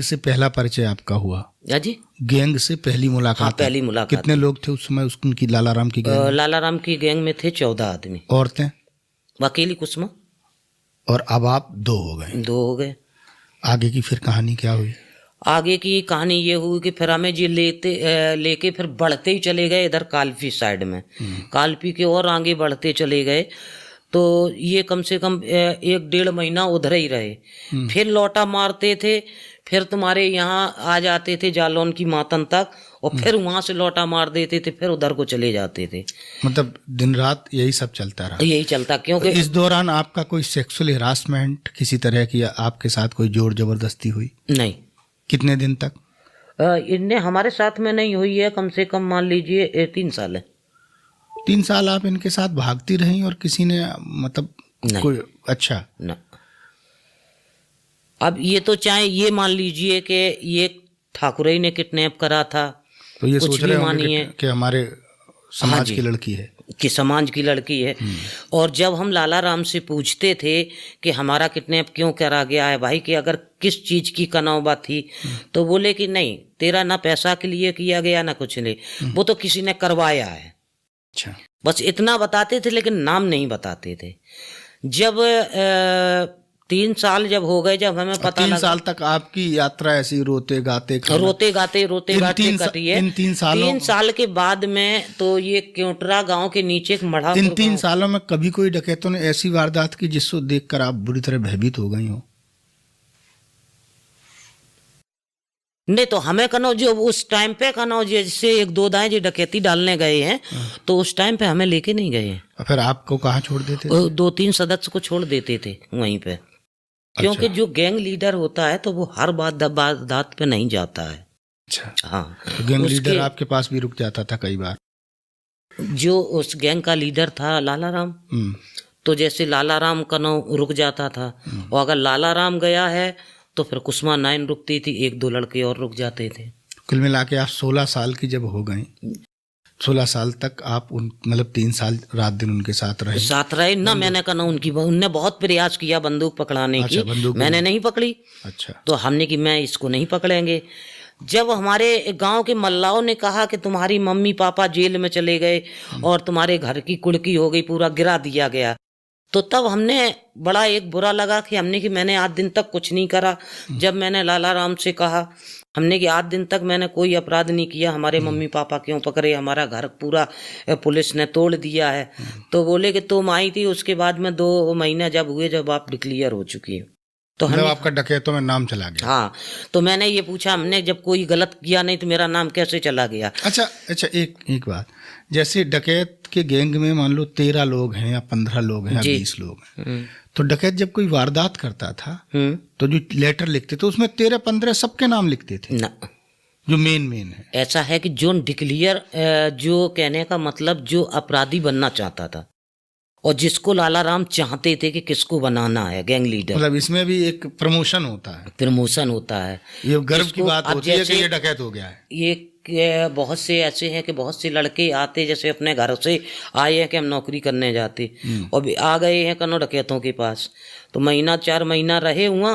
से पहला परिचय आपका हुआ? जी, गैंग से पहली मुलाकात? हाँ, पहली मुलाकात। कितने लोग थे उस समय उनकी लालाराम की गैंग? लालाराम की गैंग में थे 14 आदमी। औरतें? अकेली कुसुमा। और अब आप 2 हो गए? 2 हो गए। आगे की फिर कहानी क्या हुई? आगे की कहानी ये हुई कि फिर हमें जी लेके फिर बढ़ते ही चले गए इधर कालपी साइड में। कालपी के और आगे बढ़ते चले गए तो ये कम से कम 1-1.5 महीना उधर ही रहे। फिर लौटा मारते थे, फिर तुम्हारे यहाँ आ जाते थे जालौन की मातन तक, और फिर वहां से लौटा मार देते थे, फिर उधर को चले जाते थे। मतलब दिन रात यही सब चलता रहा? यही चलता। क्योंकि इस दौरान आपका कोई सेक्सुअल हरासमेंट किसी तरह की आपके साथ कोई जोर जबरदस्ती हुई? नहीं। कितने दिन तक? इनने हमारे साथ में नहीं हुई है, कम से कम मान लीजिए 3 साल है। 3 साल आप इनके साथ भागती रहीं और किसी ने मतलब नहीं। कोई? अच्छा। ना। अब ये तो चाहे ये मान लीजिए कि ये ठाकुरई ने किडनैप करा था, तो ये कुछ सोच भी रहे होंगे मानिए कि हमारे समाज हाँ जी, की लड़की है, कि समाज की लड़की है। और जब हम लालाराम से पूछते थे कि हमारा किडनैप क्यों करा गया है भाई, कि अगर किस चीज की कनौबा थी, तो बोले कि नहीं, तेरा ना पैसा के लिए किया गया ना कुछ नहीं, वो तो किसी ने करवाया है। अच्छा। बस इतना बताते थे, लेकिन नाम नहीं बताते थे। जब 3 साल जब हो गए, जब हमें पता 3 लगा, साल तक आपकी यात्रा ऐसी रोते गाते रोते गाते कटी है। इन 3 सालों 3 साल के बाद में तो ये क्योंटरा गांव के नीचे एक मढ़ा, इन 3 सालों में कभी कोई डकैतों ने ऐसी वारदात की जिसको देखकर आप बुरी तरह भयभीत हो गई हो? नहीं तो हमें कनो जो उस टाइम पे कनो जैसे 1-2 दाएं जो डकैती डालने गए हैं, तो उस टाइम पे हमें लेके नहीं गए हैं। फिर आपको कहाँ छोड़ देते? 2-3 सदस्य को छोड़ देते थे वहीं पे। क्योंकि जो गैंग लीडर होता है तो वो हर बात पे नहीं जाता है। अच्छा। हाँ, तो गैंग लीडर आपके पास भी रुक जाता था कई बार? जो उस गैंग का लीडर था लालाराम, तो जैसे लालाराम कनो रुक जाता था, और अगर लालाराम गया है तो फिर कुसुमा 9 रुकती थी, 1-2 लड़के और रुक जाते थे। कुल मिला के आप 16 साल की जब हो गई, 16 साल तक आप मतलब 3 साल रात दिन उनके साथ रहे ना। मैंने कहा ना, उनने बहुत प्रयास किया बंदूक पकड़ाने की। मैंने नहीं पकड़ी। अच्छा। तो हमने कि मैं इसको नहीं पकड़ेंगे। जब हमारे गांव के मल्लाओं ने कहा कि तुम्हारी मम्मी पापा जेल में चले गए और तुम्हारे घर की कुड़की हो गई, पूरा गिरा दिया गया, तो तब हमने बड़ा एक बुरा लगा कि हमने कि मैंने आज दिन तक कुछ नहीं करा। जब मैंने लालाराम से कहा, हमने कि आज दिन तक मैंने कोई अपराध नहीं किया, हमारे मम्मी पापा क्यों पकड़े, हमारा घर पूरा पुलिस ने तोड़ दिया है। तो बोले कि तुम आई थी उसके बाद में 2 महीने जब हुए, जब आप डिक्लेयर हो चुकी हो, तो मतलब आपका डकैतों में नाम चला गया? हाँ। तो मैंने ये पूछा, हमने जब कोई गलत किया नहीं तो मेरा नाम कैसे चला गया? अच्छा, एक बात, जैसे डकैत के गैंग में मान लो 13 लोग हैं या 15 लोग हैं या 20 लोग हैं, तो डकैत जब कोई वारदात करता था तो जो लेटर लिखते थे उसमें 13-15 सबके नाम लिखते थे ना, जो मेन है? ऐसा है कि जो डिक्लेयर, जो कहने का मतलब जो अपराधी बनना चाहता था और जिसको लालाराम चाहते थे कि किसको बनाना है गैंग लीडर, मतलब इसमें भी एक प्रमोशन होता है? प्रमोशन होता है। ये गर्व की बात होती है कि ये डकैत हो गया है। ये बहुत से ऐसे हैं कि बहुत से लड़के आते, जैसे अपने घर से आए हैं कि हम नौकरी करने जाते, और आ गए हैं कनो डकैतों के पास, तो 4 महीना रहे हुआ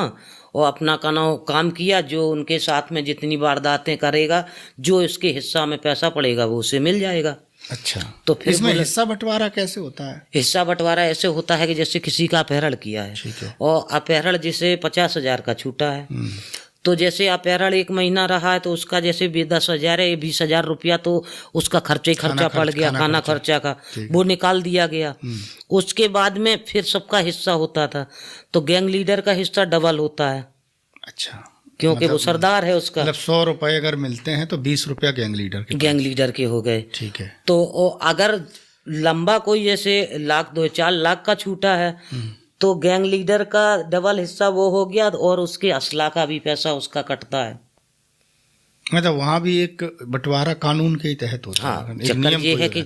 और अपना कनो काम किया। जो उनके साथ में जितनी वारदातें करेगा, जो इसके हिस्सा में पैसा पड़ेगा वो उसे मिल जाएगा। अच्छा। तो फिर इसमें हिस्सा बंटवारा कैसे होता है? हिस्सा बंटवारा ऐसे होता है कि जैसे किसी का अपहरण किया है और अपहरण जैसे 50,000 का छूटा है, तो जैसे अपहरण 1 महीना रहा है तो उसका जैसे 10,000 है, 20,000 रुपया तो उसका खर्चा पड़ गया, खाना खर्चा का, वो निकाल दिया गया। उसके बाद में फिर सबका हिस्सा होता था, तो गैंग लीडर का हिस्सा डबल होता है। अच्छा। क्योंकि मतलब वो सरदार है उसका। मतलब 100 रुपए अगर मिलते हैं तो 20 रुपया गैंग लीडर के हो गए। ठीक है। तो अगर लंबा कोई जैसे 1,00,000-2-4 लाख का छूटा है तो गैंग लीडर का डबल हिस्सा वो हो गया, और उसके असला का भी पैसा उसका कटता है। मतलब वहाँ भी एक बंटवारा कानून के तहत होता है। हाँ, चक्कर ये है कि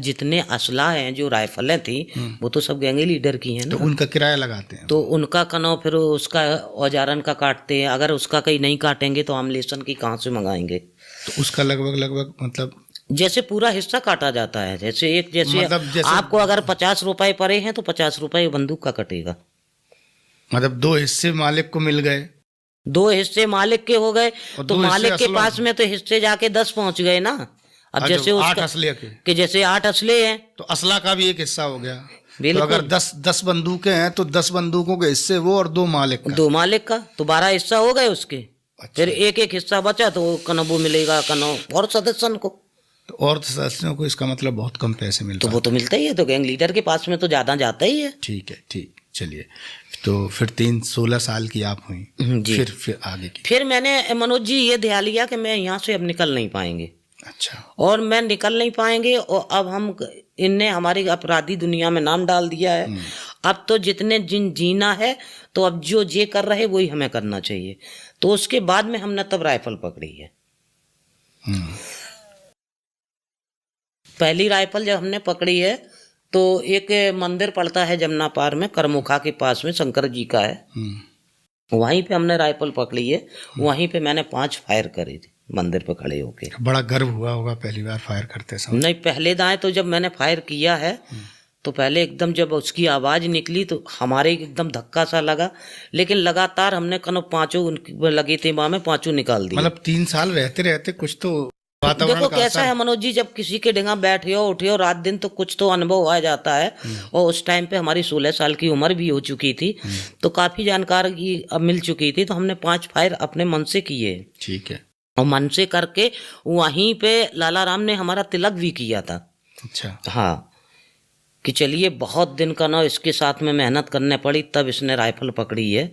जितने असला हैं, जो राइफलें थी, वो तो सब गैंग लीडर की हैं ना, तो उनका किराया लगाते हैं, तो उनका कनो फिर उसका औजारन का काटते हैं। अगर उसका कहीं नहीं काटेंगे तो आमलेसन की कहाँ से मंगाएंगे? तो उसका लगभग मतलब जैसे पूरा हिस्सा काटा जाता है। जैसे आपको अगर 50 रुपए पड़े हैं तो 50 रुपए बंदूक का कटेगा। मतलब 2 हिस्से मालिक को मिल गए 2 हिस्से मालिक के हो गए, और तो 2 हिस्से मालिक के असला पास में तो हिस्से जाके 10 पहुंच गए ना। अब जैसे 8 उसका असले के, कि जैसे 8 असले हैं, तो असला का भी एक हिस्सा हो गया। तो बिल्कुल। अगर 10 बंदूकें हैं तो 10 बंदूकों के हिस्से वो और 2 मालिक का। 2 मालिक का तो 12 हिस्सा हो गए उसके। अच्छा। फिर एक हिस्सा बचा तो कनो मिलेगा, कनो और सदस्यों को। तो और सदस्यों को इसका मतलब बहुत कम पैसे मिलते तो वो तो मिलता ही है, तो गैंग लीडर के पास में तो ज्यादा जाता ही है। ठीक है, ठीक, चलिए। तो फिर 16 साल की आप हुई, जी। फिर आगे की? फिर मैंने मनोज जी ये ध्यान लिया कि मैं यहाँ से अब निकल नहीं पाएंगे। अच्छा। और मैं निकल नहीं पाएंगे, और अब हम इनने हमारी अपराधी दुनिया में नाम डाल दिया है। अब तो जितने जीना है, तो अब जो जे कर रहे वही हमें करना चाहिए। तो उसके बाद में हमने तब राइफल पकड़ी है। पहली राइफल जब हमने पकड़ी है तो एक मंदिर पड़ता है जमुना पार में, करमुखा के पास में, शंकर जी का है, वहीं पे हमने राइफल पकड़ी है। वहीं पे मैंने 5 फायर करे थे मंदिर पे खड़े होके। बड़ा गर्व हुआ होगा पहली बार फायर करते समय? नहीं, पहले दाएं तो जब मैंने फायर किया है तो पहले एकदम जब उसकी आवाज निकली तो हमारे एकदम धक्का सा लगा, लेकिन लगातार हमने कनो 5 लगे थे वहां में, 5 निकाल दिए। मतलब 3 साल रहते रहते कुछ तो देखो कैसा है मनोज जी, जब किसी के डिंगा बैठे हो उठे हो रात दिन तो कुछ तो अनुभव आ जाता है। और उस टाइम पे हमारी 16 साल की उम्र भी हो चुकी थी, तो काफी जानकारी अब मिल चुकी थी। तो हमने 5 फायर अपने मन से किए। ठीक है। और मन से करके वहीं पे लाला राम ने हमारा तिलक भी किया था। अच्छा। हाँ, कि चलिए बहुत दिन का ना इसके साथ में मेहनत करने पड़ी, तब इसने राइफल पकड़ी है।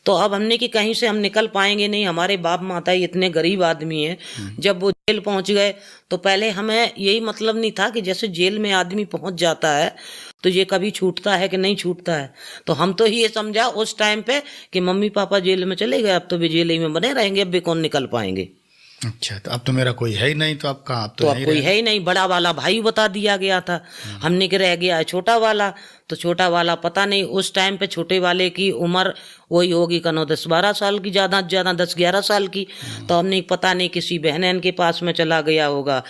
तो अब हमने कि कहीं से हम निकल पाएंगे नहीं, हमारे बाप माता इतने गरीब आदमी हैं। जब वो जेल पहुंच गए तो पहले हमें यही मतलब नहीं था कि जैसे जेल में आदमी पहुंच जाता है तो ये कभी छूटता है कि नहीं छूटता है। तो हम तो ये समझा उस टाइम पे कि मम्मी पापा जेल में चले गए, अब तो भी जेल ही में बने रहेंगे, अब भी कौन निकल पाएंगे। अच्छा, तो अब तो मेरा कोई है ही नहीं, तो अब कहाँ? अब तो अब कोई है ही नहीं। बड़ा वाला भाई बता दिया गया था, हमने के रह गया है छोटा वाला। तो छोटा वाला पता नहीं, उस टाइम पे छोटे वाले की उम्र वही होगी कनो 10-12 साल की, ज़्यादा 10-11 साल की। तो हमने पता नहीं किसी बहन के पास में चला गया होगा